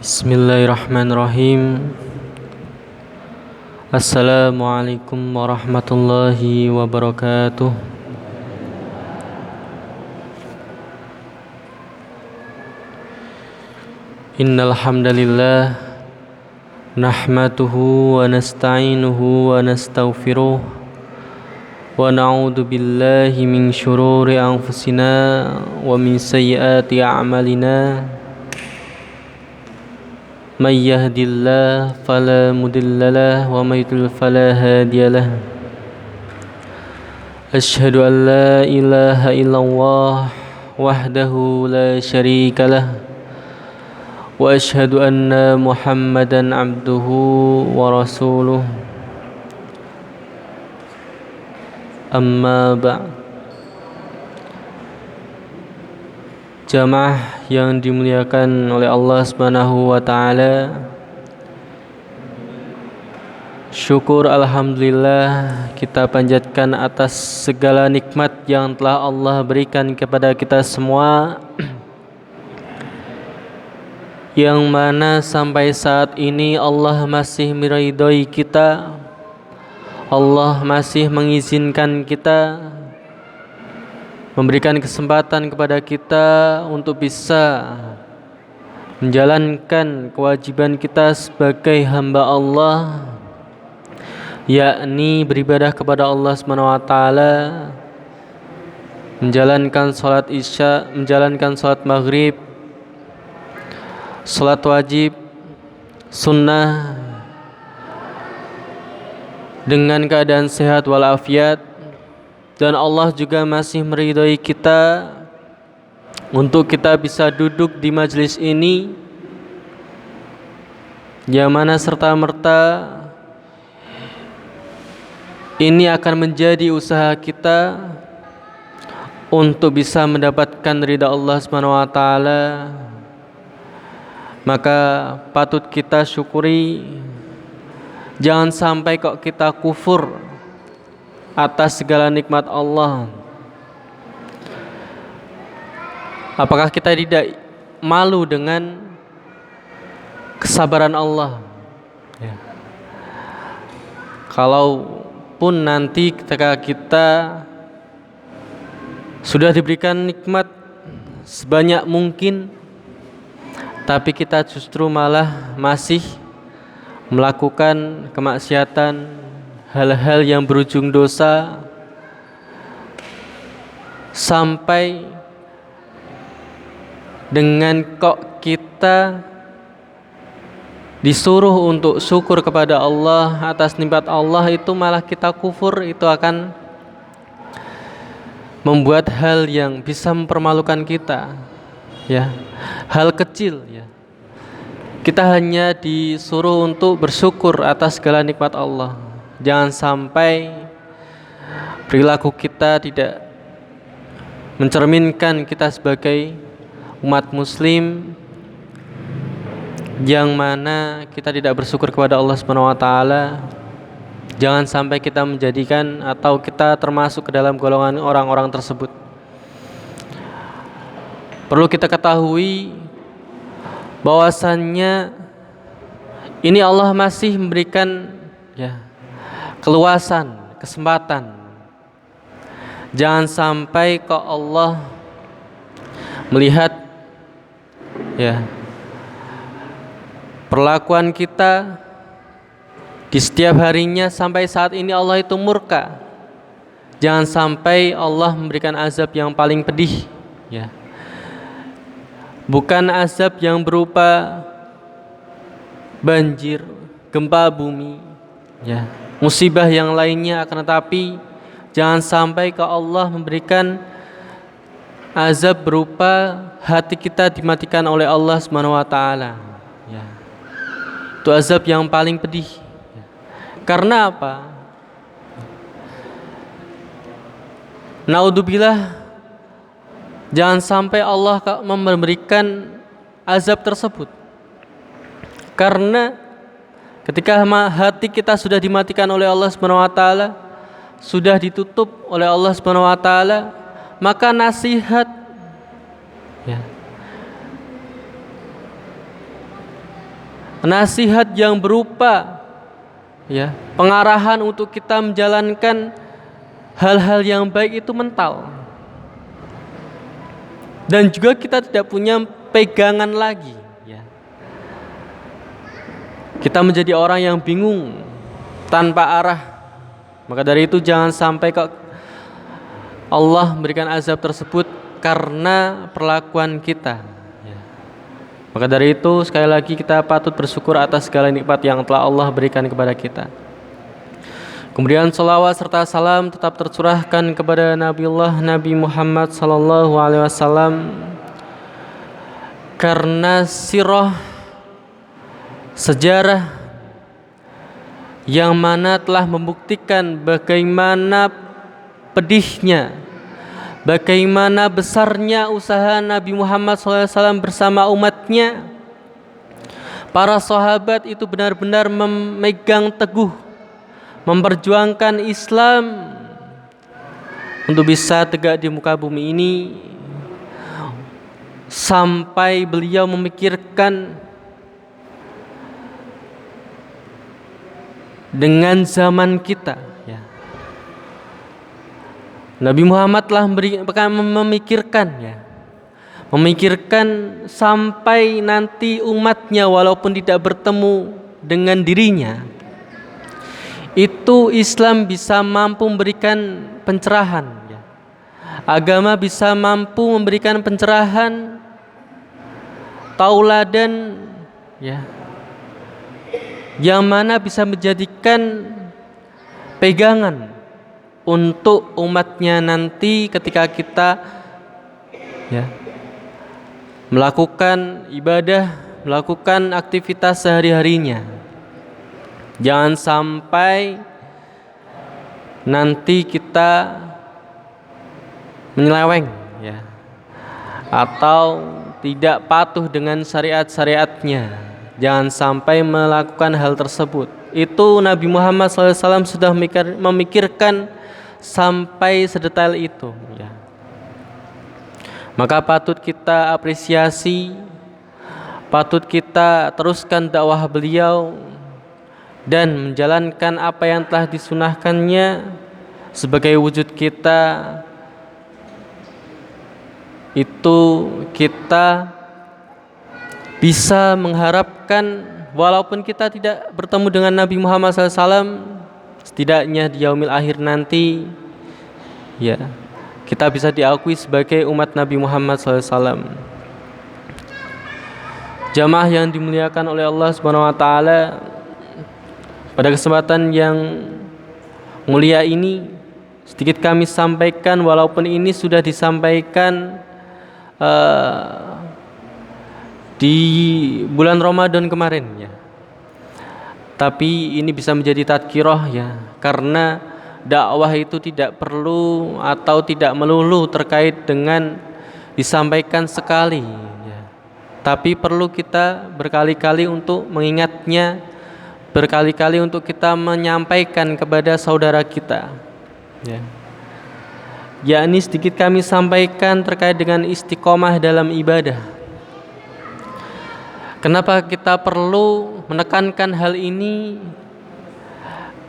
Bismillahirrahmanirrahim. Assalamualaikum warahmatullahi wabarakatuh. Innal hamdalillah nahmaduhu wa nasta'inuhu wa nastaghfiruh wa na'udzu billahi min syururi anfusina wa min sayyiati a'malina. من يهد الله فلا مضل له ومن يضلل فلا هادي له أشهد أن لا إله إلا الله وحده لا شريك له وأشهد أن محمدا عبده ورسوله أما بعد. Jamaah yang dimuliakan oleh Allah Subhanahu wa taala, syukur alhamdulillah kita panjatkan atas segala nikmat yang telah Allah berikan kepada kita semua, yang mana sampai saat ini Allah masih meridhai kita, Allah masih mengizinkan kita, memberikan kesempatan kepada kita untuk bisa menjalankan kewajiban kita sebagai hamba Allah, yakni beribadah kepada Allah SWT, menjalankan sholat isya, menjalankan sholat maghrib, sholat wajib, sunnah dengan keadaan sehat walafiat. Dan Allah juga masih meridhai kita untuk kita bisa duduk di majelis ini, yang mana serta-merta ini akan menjadi usaha kita untuk bisa mendapatkan ridha Allah Subhanahu wa taala. Maka patut kita syukuri, jangan sampai kok kita kufur atas segala nikmat Allah. Apakah kita tidak malu dengan kesabaran Allah? Ya. Kalaupun nanti ketika kita sudah diberikan nikmat sebanyak mungkin, tapi kita justru malah masih melakukan kemaksiatan, hal-hal yang berujung dosa, sampai dengan kok kita disuruh untuk syukur kepada Allah atas nikmat Allah, itu malah kita kufur. Itu akan membuat hal yang bisa mempermalukan kita, ya, hal kecil, ya. Kita hanya disuruh untuk bersyukur atas segala nikmat Allah. Jangan sampai perilaku kita tidak mencerminkan kita sebagai umat muslim yang mana kita tidak bersyukur kepada Allah Subhanahu wa taala. Jangan sampai kita menjadikan atau kita termasuk ke dalam golongan orang-orang tersebut. Perlu kita ketahui bahwasannya ini Allah masih memberikan, ya, keluasan, kesempatan. Jangan sampai kok Allah melihat, ya, perlakuan kita di setiap harinya, sampai saat ini Allah itu murka. Jangan sampai Allah memberikan azab yang paling pedih, ya. Bukan azab yang berupa banjir, gempa bumi, ya, musibah yang lainnya, akan tetapi jangan sampai ke Allah memberikan azab berupa hati kita dimatikan oleh Allah Subhanahu wa taala, ya. Itu azab yang paling pedih, ya. Karena apa? Naudzubillah, jangan sampai Allah memberikan azab tersebut, karena ketika hati kita sudah dimatikan oleh Allah Subhanahu wa taala, sudah ditutup oleh Allah Subhanahu wa taala, maka nasihat, ya, nasihat yang berupa pengarahan untuk kita menjalankan hal-hal yang baik itu mental. Dan juga kita tidak punya pegangan lagi. Kita menjadi orang yang bingung tanpa arah. Maka dari itu jangan sampai Allah memberikan azab tersebut karena perlakuan kita. Maka dari itu sekali lagi kita patut bersyukur atas segala nikmat yang telah Allah berikan kepada kita. Kemudian salawat serta salam tetap tercurahkan kepada Nabi Muhammad sallallahu alaihi wasallam, karena sirah sejarah yang mana telah membuktikan bagaimana pedihnya, bagaimana besarnya usaha Nabi Muhammad SAW bersama umatnya. Para sahabat itu benar-benar memegang teguh, memperjuangkan Islam untuk bisa tegak di muka bumi ini, sampai beliau memikirkan dengan zaman kita. Nabi Muhammad telah memikirkan sampai nanti umatnya walaupun tidak bertemu dengan dirinya, itu Islam bisa mampu memberikan pencerahan. Agama bisa mampu memberikan pencerahan, tauladan, yang mana bisa menjadikan pegangan untuk umatnya nanti ketika kita melakukan ibadah, melakukan aktivitas sehari-harinya. Jangan sampai nanti kita menyeleweng atau tidak patuh dengan syariat-syariatnya. Jangan sampai melakukan hal tersebut. Itu Nabi Muhammad SAW sudah memikirkan sampai sedetail itu. Maka patut kita apresiasi, patut kita teruskan dakwah beliau dan menjalankan apa yang telah disunahkannya sebagai wujud kita. Itu kita bisa mengharapkan walaupun kita tidak bertemu dengan Nabi Muhammad SAW, setidaknya di yaumil akhir nanti kita bisa diakui sebagai umat Nabi Muhammad SAW. Jamaah yang dimuliakan oleh Allah Subhanahu wa taala, pada kesempatan yang mulia ini sedikit kami sampaikan, walaupun ini sudah disampaikan di bulan Ramadan kemarin tapi ini bisa menjadi tadkirah karena dakwah itu tidak perlu atau tidak melulu terkait dengan disampaikan sekali, tapi perlu kita berkali-kali untuk mengingatnya, berkali-kali untuk kita menyampaikan kepada saudara kita. Yakni sedikit kami sampaikan terkait dengan istiqomah dalam ibadah. Kenapa kita perlu menekankan hal ini?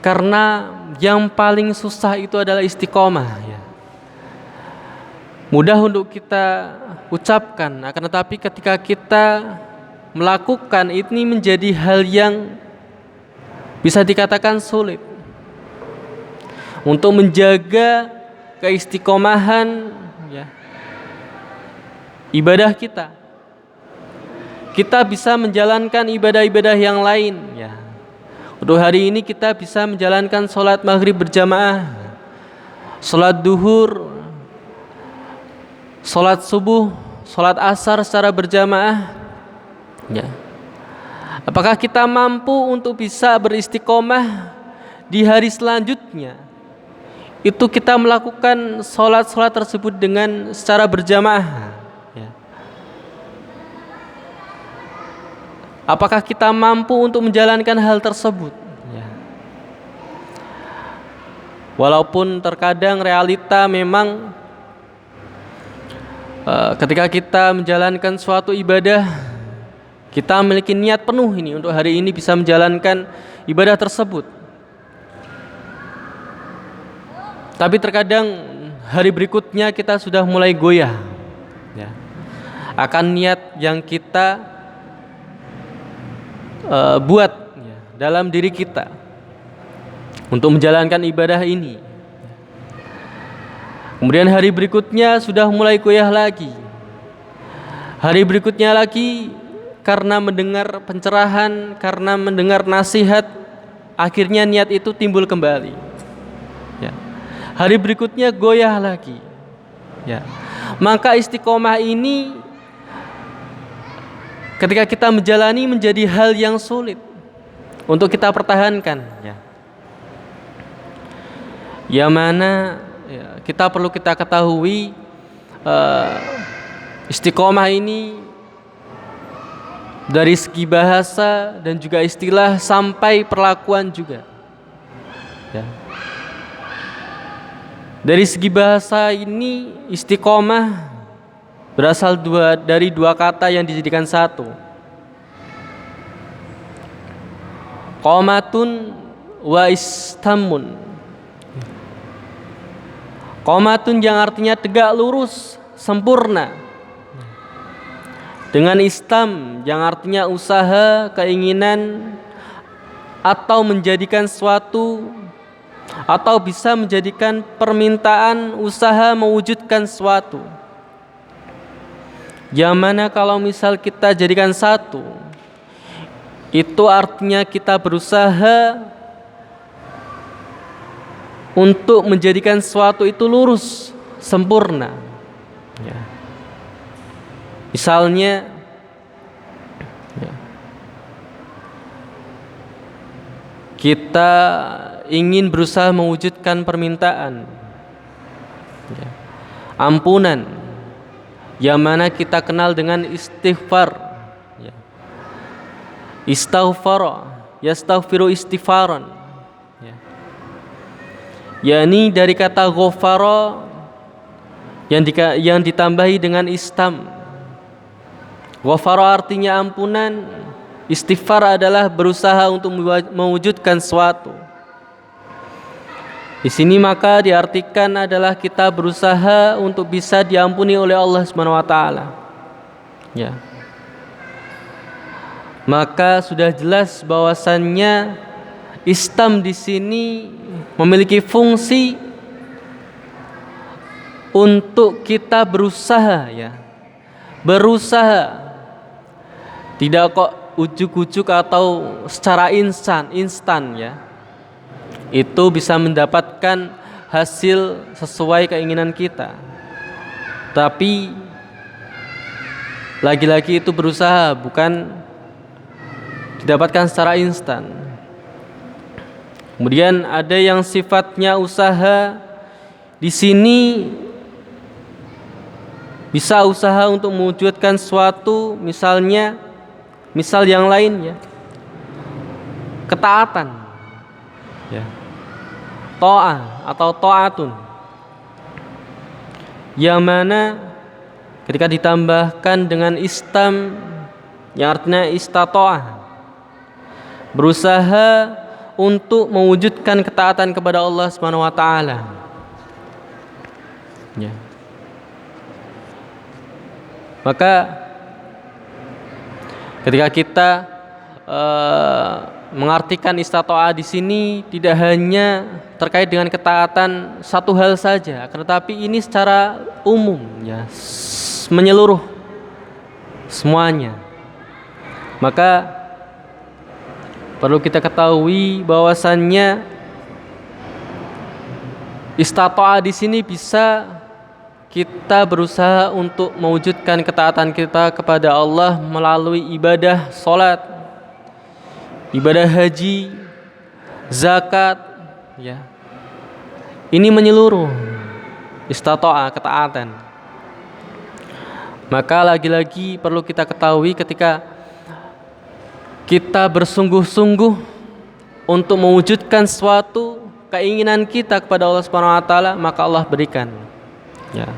Karena yang paling susah itu adalah istiqomah. Mudah untuk kita ucapkan, akan tetapi ketika kita melakukan ini menjadi hal yang bisa dikatakan sulit. Untuk menjaga keistiqomahan ibadah kita, kita bisa menjalankan ibadah-ibadah yang lain. Untuk hari ini kita bisa menjalankan sholat maghrib berjamaah, sholat duhur, sholat subuh, sholat asar secara berjamaah. Apakah kita mampu untuk bisa beristiqomah di hari selanjutnya? Itu kita melakukan sholat-sholat tersebut dengan secara berjamaah. Apakah kita mampu untuk menjalankan hal tersebut? Walaupun terkadang realita memang ketika kita menjalankan suatu ibadah Kita memiliki niat penuh ini untuk hari ini bisa menjalankan ibadah tersebut. Tapi terkadang hari berikutnya kita sudah mulai goyah, ya, akan niat yang kita buat, ya, dalam diri kita untuk menjalankan ibadah ini. Kemudian hari berikutnya sudah mulai goyah lagi. Hari berikutnya lagi karena mendengar pencerahan, karena mendengar nasihat, akhirnya niat itu timbul kembali. Ya. Hari berikutnya goyah lagi. Ya. Maka istiqomah ini ketika kita menjalani menjadi hal yang sulit untuk kita pertahankan. Ya. Yang mana kita perlu kita ketahui istiqomah ini dari segi bahasa dan juga istilah sampai perlakuan juga. Ya. Dari segi bahasa ini istiqomah berasal dari dua kata yang dijadikan satu. Qomatun wa istamun. Qomatun yang artinya tegak lurus, sempurna. Dengan istam yang artinya usaha, keinginan, atau menjadikan suatu, atau bisa menjadikan permintaan, usaha mewujudkan suatu. Yang mana kalau misal kita jadikan satu, itu artinya kita berusaha untuk menjadikan suatu itu lurus, sempurna. Ya. Misalnya, ya, kita ingin berusaha mewujudkan permintaan, ya, ampunan, yang mana kita kenal dengan istighfar. Ya. Istaghfara, yastaghfiru istighfaran. Ya. Yani dari kata ghafara yang ditambahi dengan istam. Ghafara artinya ampunan, istighfar adalah berusaha untuk mewujudkan suatu. Di sini maka diartikan adalah kita berusaha untuk bisa diampuni oleh Allah Subhanahu wa taala. Ya. Maka sudah jelas bahwasannya istam di sini memiliki fungsi untuk kita berusaha, ya. Berusaha. Tidak kok ujuk-ujuk atau secara instan, ya. Itu bisa mendapatkan hasil sesuai keinginan kita. Tapi lagi-lagi itu berusaha, bukan didapatkan secara instan. Kemudian ada yang sifatnya usaha di sini bisa usaha untuk mewujudkan suatu, misal yang lainnya, ketaatan, ya, ta'ah atau ta'atun, yang mana ketika ditambahkan dengan istam yang artinya istata'ah, berusaha untuk mewujudkan ketaatan kepada Allah Subhanahu wa taala. Ya. Maka ketika kita mengartikan istata'ah di sini tidak hanya terkait dengan ketaatan satu hal saja, tetapi ini secara umum, ya, menyeluruh semuanya. Maka perlu kita ketahui bahwasannya istata'ah di sini bisa kita berusaha untuk mewujudkan ketaatan kita kepada Allah melalui ibadah salat, ibadah haji, zakat, ya. Ini menyeluruh istata'ah, ketaatan. Maka lagi-lagi perlu kita ketahui ketika kita bersungguh-sungguh untuk mewujudkan suatu keinginan kita kepada Allah Subhanahu wa taala, maka Allah berikan. Ya.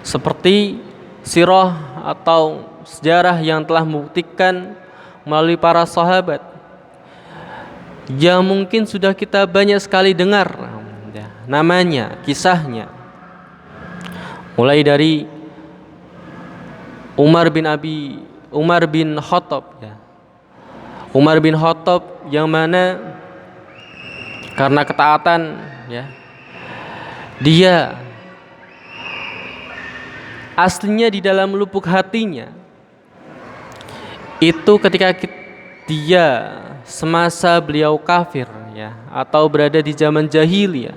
Seperti sirah atau sejarah yang telah membuktikan melalui para sahabat yang mungkin sudah kita banyak sekali dengar namanya, kisahnya, mulai dari Umar bin Khattab ya. Umar bin Khattab yang mana karena ketaatan ya, dia aslinya di dalam lubuk hatinya itu ketika dia semasa beliau kafir ya, atau berada di zaman jahiliyah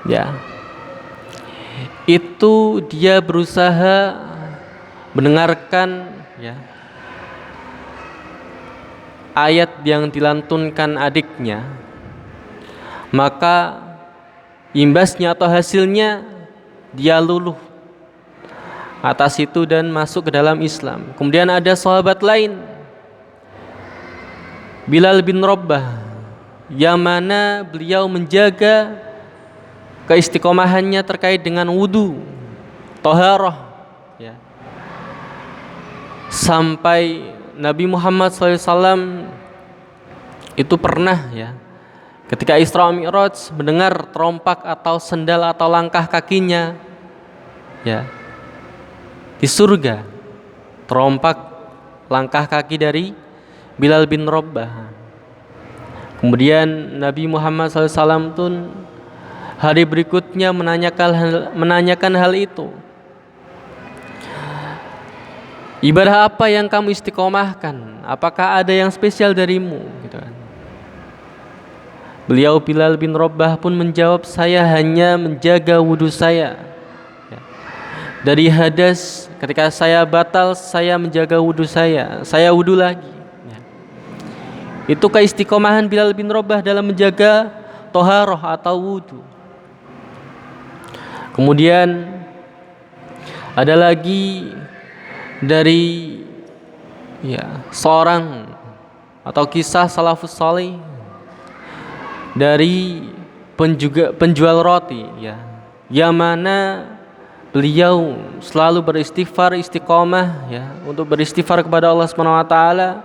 ya, itu dia berusaha mendengarkan ya ayat yang dilantunkan adiknya, maka imbasnya atau hasilnya dia luluh atas itu dan masuk ke dalam Islam. Kemudian ada sahabat lain, Bilal bin Rabah, yang mana beliau menjaga keistiqomahannya terkait dengan wudu, thaharah ya, sampai Nabi Muhammad SAW itu pernah ya, ketika Isra Mi'raj mendengar terompak atau sendal atau langkah kakinya ya di surga, terompak langkah kaki dari Bilal bin Rabah. Kemudian Nabi Muhammad SAW pun hari berikutnya menanyakan hal itu. Ibadah apa yang kamu istiqomahkan? Apakah ada yang spesial darimu? Gitu kan. Beliau Bilal bin Rabah pun menjawab, saya hanya menjaga wudhu saya ya. Dari hadas, ketika saya batal, saya menjaga wudhu saya wudhu lagi ya. Itu keistiqomahan Bilal bin Rabah dalam menjaga thaharah atau wudhu. Kemudian ada lagi dari ya seorang atau kisah salafus salih dari penjual roti ya, yang mana beliau selalu beristighfar, istiqomah ya, untuk beristighfar kepada Allah Subhanahu wa taala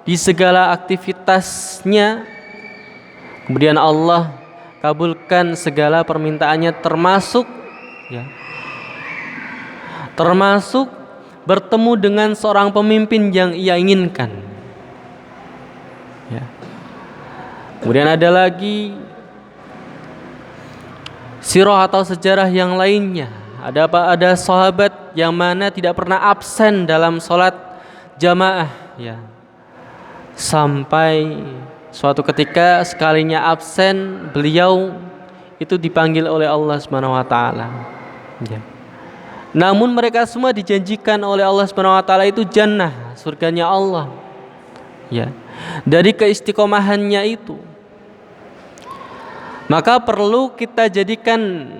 di segala aktivitasnya. Kemudian Allah kabulkan segala permintaannya, termasuk bertemu dengan seorang pemimpin yang ia inginkan ya. Kemudian ada lagi sirah atau sejarah yang lainnya. Ada sahabat yang mana tidak pernah absen dalam sholat jamaah ya, sampai suatu ketika sekalinya absen beliau itu dipanggil oleh Allah Subhanahu wa taala ya. Namun mereka semua dijanjikan oleh Allah Subhanahu wa taala itu jannah, surganya Allah. Ya. Dari keistiqomahannya itu. Maka perlu kita jadikan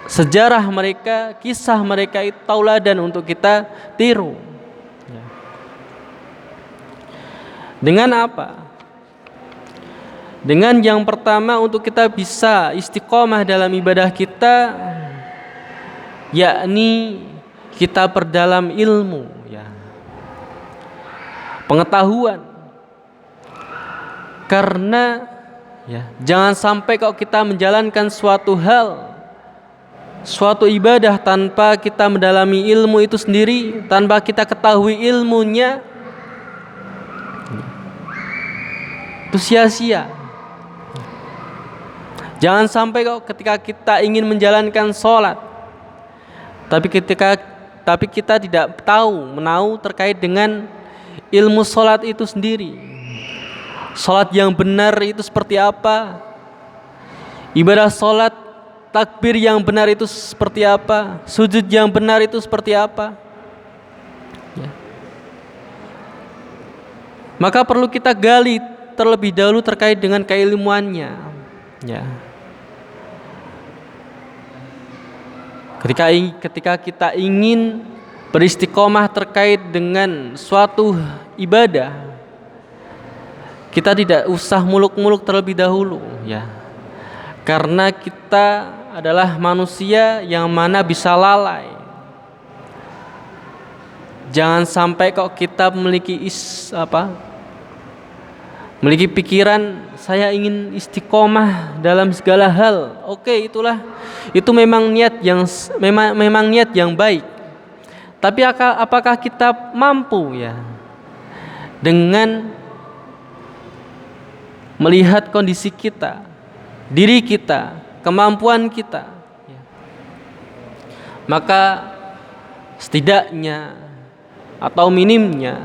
sejarah mereka, kisah mereka itu tauladan untuk kita tiru. Ya. Dengan apa? Dengan yang pertama, untuk kita bisa istiqomah dalam ibadah kita, yakni kita perdalam ilmu ya, pengetahuan. Karena ya, jangan sampai kalau kita menjalankan suatu hal, suatu ibadah tanpa kita mendalami ilmu itu sendiri, tanpa kita ketahui ilmunya, itu sia-sia. Jangan sampai kalau ketika kita ingin menjalankan sholat, tapi kita tidak menahu terkait dengan ilmu sholat itu sendiri. Sholat yang benar itu seperti apa? Ibadah sholat, takbir yang benar itu seperti apa? Sujud yang benar itu seperti apa? Ya. Maka perlu kita gali terlebih dahulu terkait dengan keilmuannya. Ya. Ketika kita ingin beristiqomah terkait dengan suatu ibadah, kita tidak usah muluk-muluk terlebih dahulu ya. Karena kita adalah manusia yang mana bisa lalai. Jangan sampai kok kita memiliki pikiran saya ingin istiqomah dalam segala hal. Oke, itu memang niat yang baik. Tapi apakah kita mampu ya dengan melihat kondisi kita, diri kita, kemampuan kita, ya. Maka setidaknya atau minimnya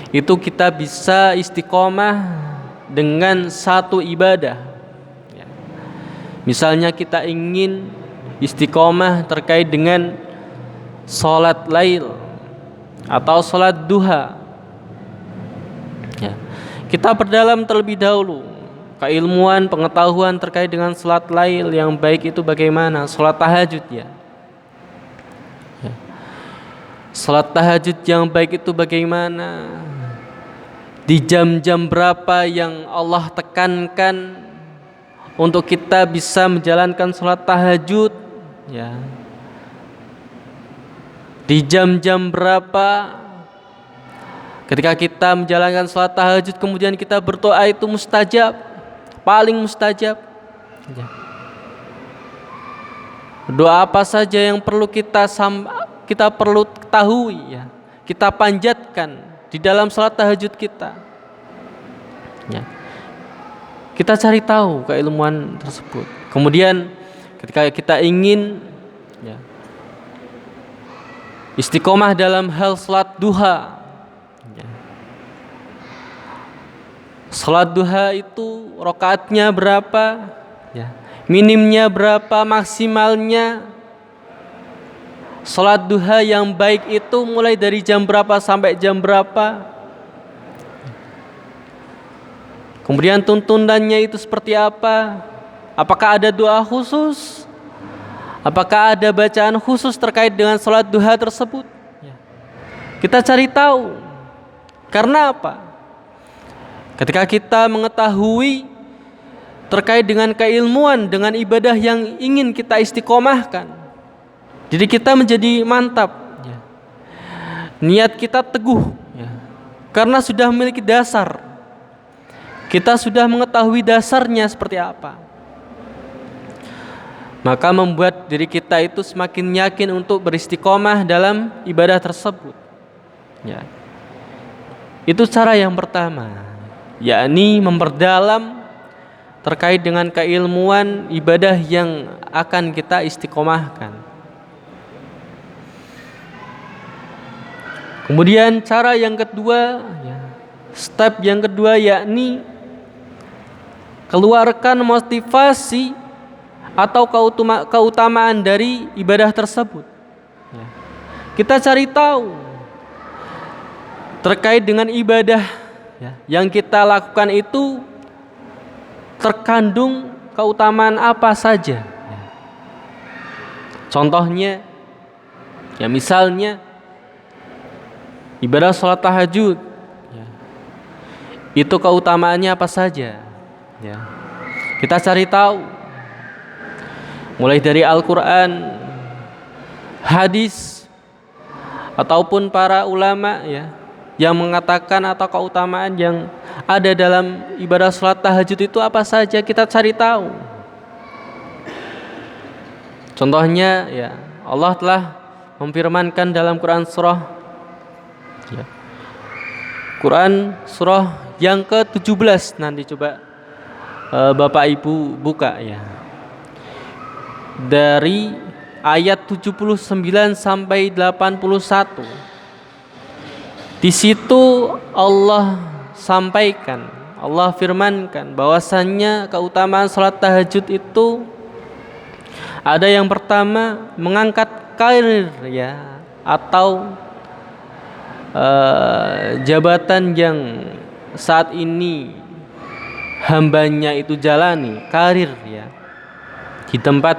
itu kita bisa istiqomah dengan satu ibadah, ya. Misalnya kita ingin istiqomah terkait dengan sholat lail atau sholat duha, ya. Kita perdalam terlebih dahulu keilmuan, pengetahuan terkait dengan sholat lail yang baik itu bagaimana, sholat tahajud ya. Sholat tahajud yang baik itu bagaimana, di jam-jam berapa yang Allah tekankan untuk kita bisa menjalankan sholat tahajud ya. Di jam-jam berapa ketika kita menjalankan sholat tahajud kemudian kita berdoa itu mustajab, paling mustajab ya. Doa apa saja yang perlu kita perlu ketahui ya, kita panjatkan di dalam sholat tahajud kita ya. Kita cari tahu keilmuan tersebut. Kemudian ketika kita ingin ya, istiqomah dalam hal sholat duha ya. Sholat duha itu rakaatnya berapa ya, minimnya berapa, maksimalnya. Sholat duha yang baik itu mulai dari jam berapa sampai jam berapa. Kemudian tuntunannya itu seperti apa? Apakah ada doa khusus? Apakah ada bacaan khusus terkait dengan sholat duha tersebut? Kita cari tahu. Karena apa? Ketika kita mengetahui terkait dengan keilmuan, dengan ibadah yang ingin kita istiqomahkan, jadi kita menjadi mantap ya. Niat kita teguh ya. Karena sudah memiliki dasar. Kita sudah mengetahui dasarnya seperti apa. Maka membuat diri kita itu semakin yakin untuk beristiqomah dalam ibadah tersebut ya. Itu cara yang pertama, yakni memperdalam terkait dengan keilmuan ibadah yang akan kita istiqomahkan. Kemudian cara yang kedua ya, step yang kedua yakni keluarkan motivasi atau keutamaan dari ibadah tersebut ya. Kita cari tahu terkait dengan ibadah ya, yang kita lakukan itu terkandung keutamaan apa saja ya. Contohnya ya, misalnya ibadah sholat tahajud ya, itu keutamaannya apa saja ya. Kita cari tahu mulai dari Al-Quran, hadis, ataupun para ulama ya, yang mengatakan atau keutamaan yang ada dalam ibadah sholat tahajud itu apa saja, kita cari tahu. Contohnya ya, Allah telah memfirmankan dalam Quran surah ya, Quran surah yang ke-17, nanti coba Bapak Ibu buka ya, dari ayat 79 sampai 81. Di situ Allah sampaikan, Allah firmankan bahwasannya keutamaan salat tahajud itu ada yang pertama mengangkat karir ya, atau jabatan yang saat ini hambanya itu jalani, karir ya, di tempat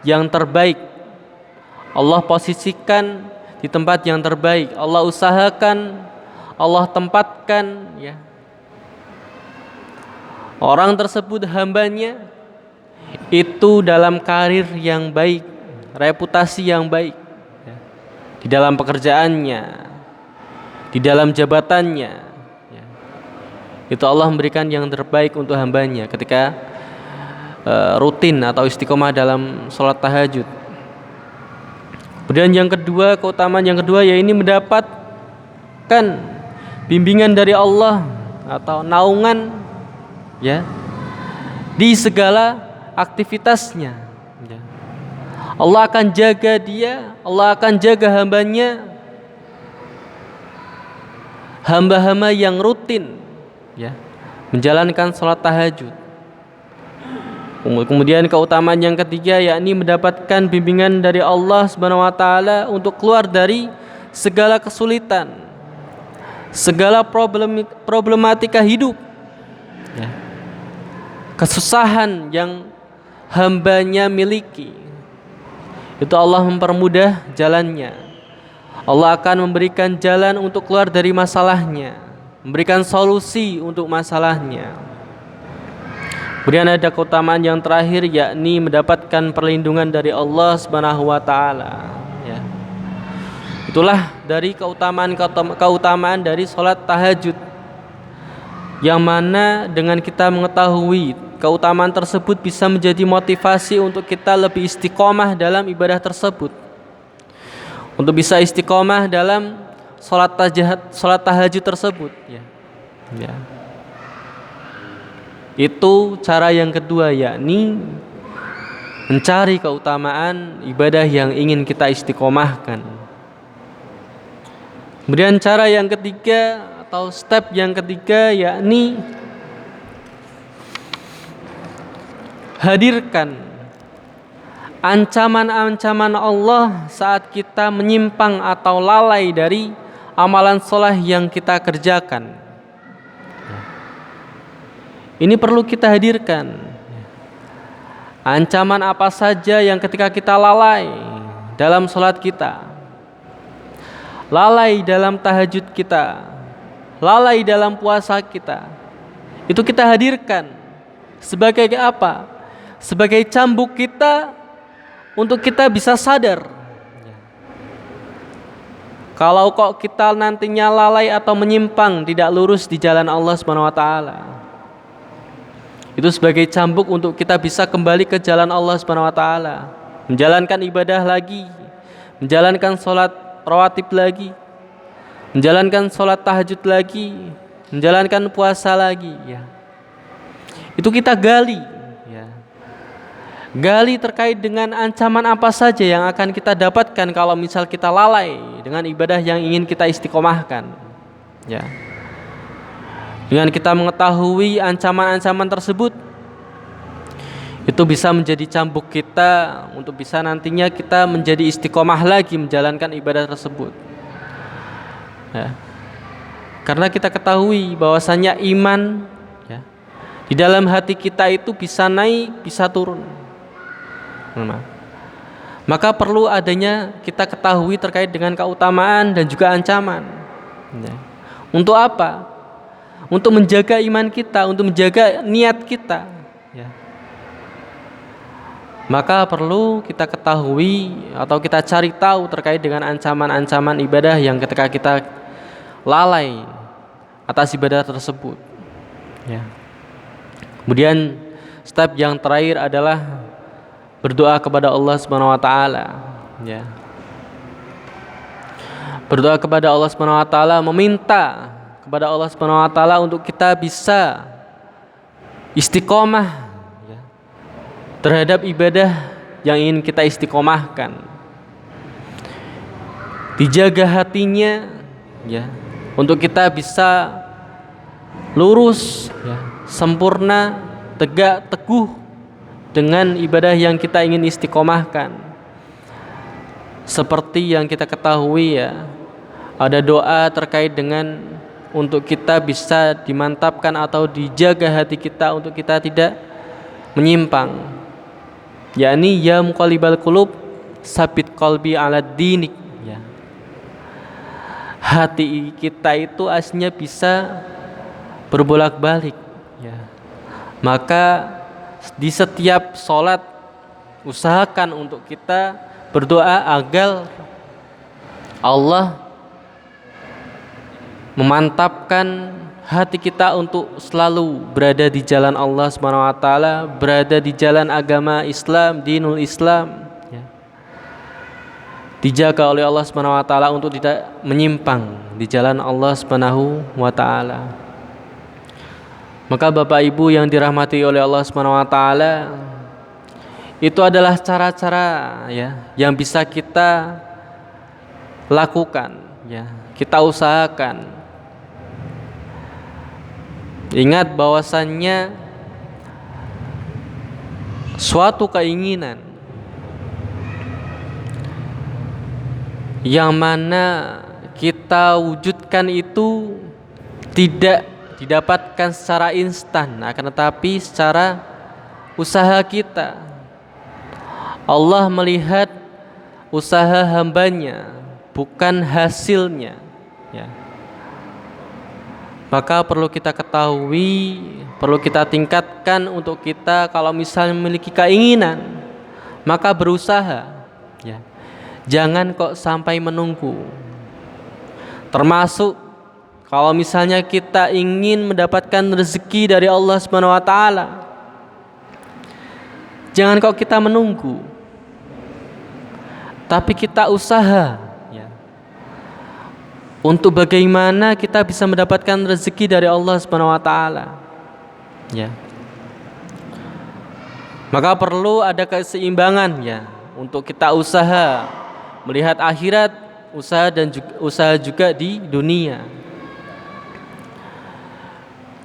yang terbaik. Allah posisikan di tempat yang terbaik, Allah usahakan, Allah tempatkan ya, orang tersebut, hambanya itu dalam karir yang baik, reputasi yang baik ya, di dalam pekerjaannya, di dalam jabatannya, ya. Itu Allah memberikan yang terbaik untuk hambanya ketika rutin atau istiqomah dalam sholat tahajud. Kemudian yang kedua, keutamaan yang kedua, ya ini mendapatkan bimbingan dari Allah atau naungan, ya, di segala aktivitasnya, ya. Allah akan jaga dia, Allah akan jaga hambanya, hamba-hamba yang rutin, ya, menjalankan sholat tahajud. Kemudian keutamaan yang ketiga, yakni mendapatkan bimbingan dari Allah Subhanahu wa taala untuk keluar dari segala kesulitan, segala problematika hidup, ya, kesusahan yang hambanya miliki. Itu Allah mempermudah jalannya. Allah akan memberikan jalan untuk keluar dari masalahnya, memberikan solusi untuk masalahnya. Kemudian ada keutamaan yang terakhir, yakni mendapatkan perlindungan dari Allah Subhanahu wa taala, ya. Itulah dari keutamaan dari sholat tahajud, yang mana dengan kita mengetahui keutamaan tersebut bisa menjadi motivasi untuk kita lebih istiqomah dalam ibadah tersebut, untuk bisa istiqomah dalam sholat tahajud tersebut, ya. Ya. Itu cara yang kedua, yakni mencari keutamaan ibadah yang ingin kita istiqomahkan. Kemudian cara yang ketiga atau step yang ketiga, yakni hadirkan ancaman-ancaman Allah saat kita menyimpang atau lalai dari amalan soleh yang kita kerjakan. Ini perlu kita hadirkan. Ancaman apa saja yang ketika kita lalai dalam sholat kita, lalai dalam tahajud kita, lalai dalam puasa kita, itu kita hadirkan sebagai apa? Sebagai cambuk kita untuk kita bisa sadar. Kalau kok kita nantinya lalai atau menyimpang, tidak lurus di jalan Allah Subhanahu wa taala, itu sebagai cambuk untuk kita bisa kembali ke jalan Allah Subhanahu wa taala, menjalankan ibadah lagi, menjalankan sholat rawatib lagi, menjalankan sholat tahajud lagi, menjalankan puasa lagi, ya. Itu kita gali, ya. Gali terkait dengan ancaman apa saja yang akan kita dapatkan kalau misal kita lalai dengan ibadah yang ingin kita istiqomahkan, ya. Dengan kita mengetahui ancaman-ancaman tersebut, itu bisa menjadi cambuk kita untuk bisa nantinya kita menjadi istiqomah lagi menjalankan ibadah tersebut, ya. Karena kita ketahui bahwasanya iman, ya, di dalam hati kita itu bisa naik, bisa turun. Maka perlu adanya kita ketahui terkait dengan keutamaan dan juga ancaman, ya. Untuk apa? Untuk menjaga iman kita, untuk menjaga niat kita, ya. Maka perlu kita ketahui atau kita cari tahu terkait dengan ancaman-ancaman ibadah yang ketika kita lalai atas ibadah tersebut, ya. Kemudian step yang terakhir adalah berdoa kepada Allah Subhanahu wa taala, ya. Berdoa kepada Allah Subhanahu wa taala, meminta kepada Allah Subhanahu wa taala untuk kita bisa istiqomah, ya, terhadap ibadah yang ingin kita istiqomahkan. Dijaga hatinya, ya, untuk kita bisa lurus, ya, sempurna, tegak, teguh dengan ibadah yang kita ingin istiqomahkan. Seperti yang kita ketahui, ya, ada doa terkait dengan untuk kita bisa dimantapkan atau dijaga hati kita untuk kita tidak menyimpang, yakni ya muqallibal qulub sabit qalbi ala dinik, ya. Hati kita itu aslinya bisa berbolak-balik, ya. Maka di setiap sholat usahakan untuk kita berdoa agar Allah memantapkan hati kita untuk selalu berada di jalan Allah Subhanahu wa taala, berada di jalan agama Islam, dinul Islam, ya. Dijaga oleh Allah Subhanahu wa taala untuk tidak menyimpang di jalan Allah Subhanahu wa taala. Maka Bapak Ibu yang dirahmati oleh Allah Subhanahu wa taala, itu adalah cara-cara ya yang bisa kita lakukan, ya, kita usahakan. Ingat bahwasannya suatu keinginan yang mana kita wujudkan itu tidak didapatkan secara instan, akan tetapi secara usaha kita. Allah melihat usaha hambanya, bukan hasilnya, ya. Maka perlu kita ketahui, perlu kita tingkatkan untuk kita kalau misalnya memiliki keinginan, maka berusaha, ya. Jangan kok sampai menunggu. Termasuk kalau misalnya kita ingin mendapatkan rezeki dari Allah Subhanahu wa taala, jangan kok kita menunggu, tapi kita usaha, ya, untuk bagaimana kita bisa mendapatkan rezeki dari Allah Subhanahu wa taala, ya. Maka perlu ada keseimbangan, ya, untuk kita usaha melihat akhirat, usaha dan usaha juga di dunia.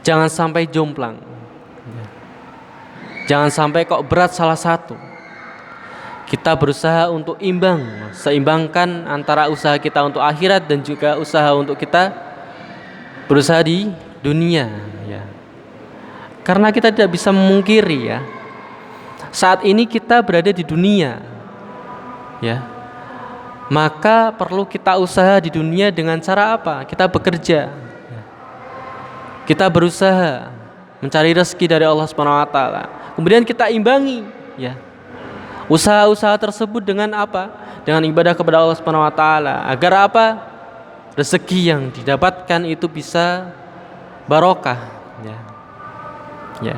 Jangan sampai jomplang, ya. Jangan sampai kok berat salah satu. Kita berusaha untuk seimbangkan antara usaha kita untuk akhirat dan juga usaha untuk kita berusaha di dunia, ya. Karena kita tidak bisa memungkiri, ya, saat ini kita berada di dunia, ya. Maka perlu kita usaha di dunia dengan cara apa? Kita bekerja, ya. Kita berusaha mencari rezeki dari Allah Subhanahu wa taala. Kemudian kita imbangi, ya, usaha-usaha tersebut dengan apa? Dengan ibadah kepada Allah Subhanahu wa taala. Agar apa? Rezeki yang didapatkan itu bisa barokah, ya. Ya.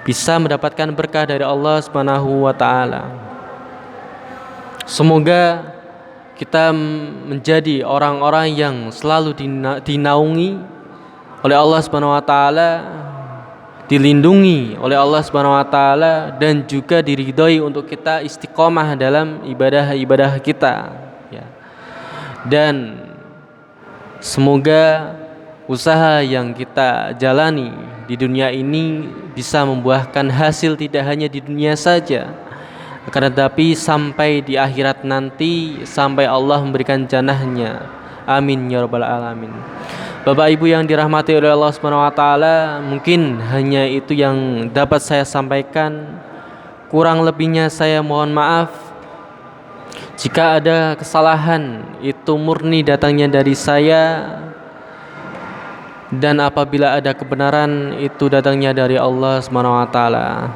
Bisa mendapatkan berkah dari Allah Subhanahu wa taala. Semoga kita menjadi orang-orang yang selalu dinaungi oleh Allah Subhanahu wa taala, dilindungi oleh Allah Subhanahu wa taala, dan juga diridhoi untuk kita istiqomah dalam ibadah-ibadah kita, ya. Dan semoga usaha yang kita jalani di dunia ini bisa membuahkan hasil tidak hanya di dunia saja, akan tetapi sampai di akhirat nanti, sampai Allah memberikan jannahnya. Amin ya rabbal alamin. Bapak Ibu yang dirahmati oleh Allah Subhanahu wa taala, mungkin hanya itu yang dapat saya sampaikan. Kurang lebihnya saya mohon maaf. Jika ada kesalahan, itu murni datangnya dari saya, dan apabila ada kebenaran, itu datangnya dari Allah Subhanahu wa taala.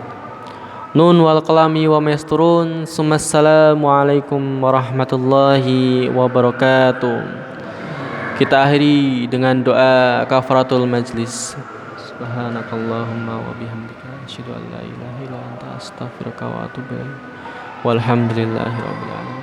Nun wal qalami wa masturun. Assalamualaikum warahmatullahi wabarakatuh. Kita akhiri dengan doa kafaratul majlis. Subhanakallahumma wa bihamdika asyhadu an la ilaha illa anta astaghfiruka wa atubu ilaik. Walhamdulillahirabbil alamin.